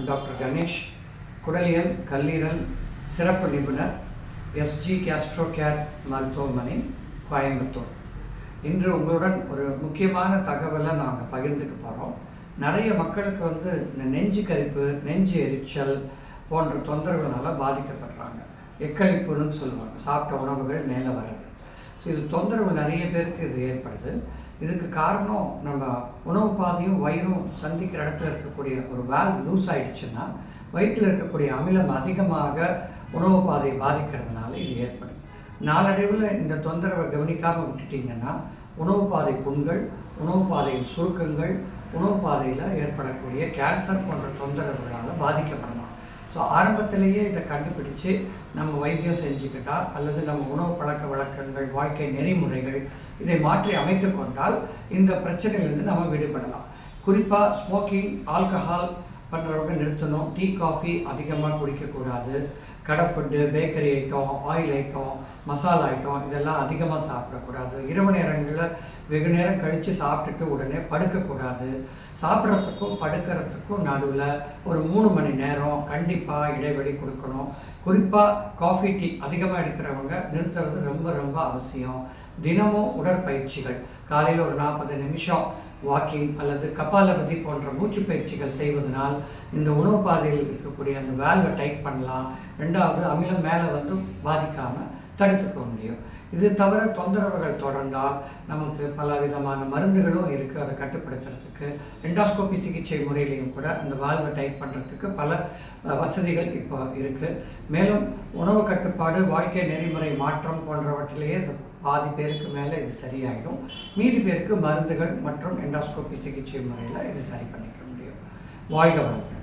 Doctor Ganesh, குடலியல் கல்லீரல் சிறப்பு நிபுணர், எஸ்ஜி கேஸ்ட்ரோ கேர் மருத்துவமனை, கோயம்புத்தூர். இன்று உங்களுடன் ஒரு முக்கியமான தகவலை நாங்கள் பகிர்ந்துக்க போகிறோம். நிறைய மக்களுக்கு இந்த நெஞ்சு கரிப்பு, நெஞ்சு எரிச்சல் போன்ற தொந்தரவுகளால் பாதிக்கப்படுறாங்க. எக்களிப்புன்னு சொல்லுவாங்க, சாப்பிட்ட உணவுகள் மேலே வர்றது. ஸோ இது தொந்தரவு நிறைய பேருக்கு இது ஏற்படுது. இதுக்கு காரணம் நம்ம உணவு பாதையும் வயிறும் சந்திக்கிற இடத்துல இருக்கக்கூடிய ஒரு வால்வ் லூஸ் ஆகிடுச்சுன்னா வயிற்றில் இருக்கக்கூடிய அமிலம் அதிகமாக உணவு பாதையை பாதிக்கிறதுனால இது ஏற்படுது. நாளடைவில் இந்த தொந்தரவை கவனிக்காமல் விட்டுட்டிங்கன்னா உணவு பாதை புண்கள், உணவு பாதையின் சுருக்கங்கள், உணவு பாதையில் ஏற்படக்கூடிய கேன்சர் போன்ற தொந்தரவுகளால் பாதிக்கப்படலாம். ஸோ ஆரம்பத்திலேயே இதை கண்டுபிடிச்சு நம்ம வைத்தியம் செஞ்சுக்கிட்டா அல்லது நம்ம உணவு பழக்க வழக்கங்கள், வாழ்க்கை நெறிமுறைகள் இதை மாற்றி அமைத்து கொண்டால் இந்த பிரச்சனையிலேருந்து நம்ம விடுபடலாம். குறிப்பாக ஸ்மோக்கிங், ஆல்கஹால் பண்ணுறவங்க நிறுத்தணும். டீ, காஃபி அதிகமாக குடிக்கக்கூடாது. கடை food, bakery item, oil item, masala item இதெல்லாம் அதிகமாக சாப்பிடக்கூடாது. இரவு நேரங்களில் வெகு நேரம் கழித்து சாப்பிட்டுட்டு உடனே படுக்கக்கூடாது. சாப்பிட்றதுக்கும் படுக்கிறதுக்கும் நடுவில் ஒரு 3 மணி நேரம் கண்டிப்பாக இடைவெளி கொடுக்கணும். குறிப்பாக காஃபி, டீ அதிகமாக எடுக்கிறவங்க நிறுத்துறது ரொம்ப ரொம்ப அவசியம். தினமும் உடற்பயிற்சிகள், காலையில் ஒரு 40 நிமிஷம் வாக்கிங் அல்லது கபாலபதி போன்ற மூச்சு பயிற்சிகள் செய்வதனால் இந்த உணவு பாதையில் இருக்கக்கூடிய அந்த வேல்வை டைட் பண்ணலாம். ரெண்டாவது, அமிலம் மேலே பாதிக்காமல் தடுத்துக்க முடியும். இது தவிர தொந்தரவுகள் தொடர்ந்தால் நமக்கு பல விதமான மருந்துகளும் இருக்குது. அதை கட்டுப்படுத்துறதுக்கு எண்டாஸ்கோபி சிகிச்சை முறையிலையும் கூட அந்த வால்வை டைட் பண்ணுறதுக்கு பல வசதிகள் இப்போ இருக்குது. மேலும் உணவு கட்டுப்பாடு, வாழ்க்கை நெறிமுறை மாற்றம் போன்றவற்றிலேயே பாதி பேருக்கு மேலே இது சரியாயிடும். மீதி பேருக்கு மருந்துகள் மற்றும் எண்டாஸ்கோபி சிகிச்சை முறையில் இது சரி பண்ணிக்க முடியும். வாழ்க வளமுடன்.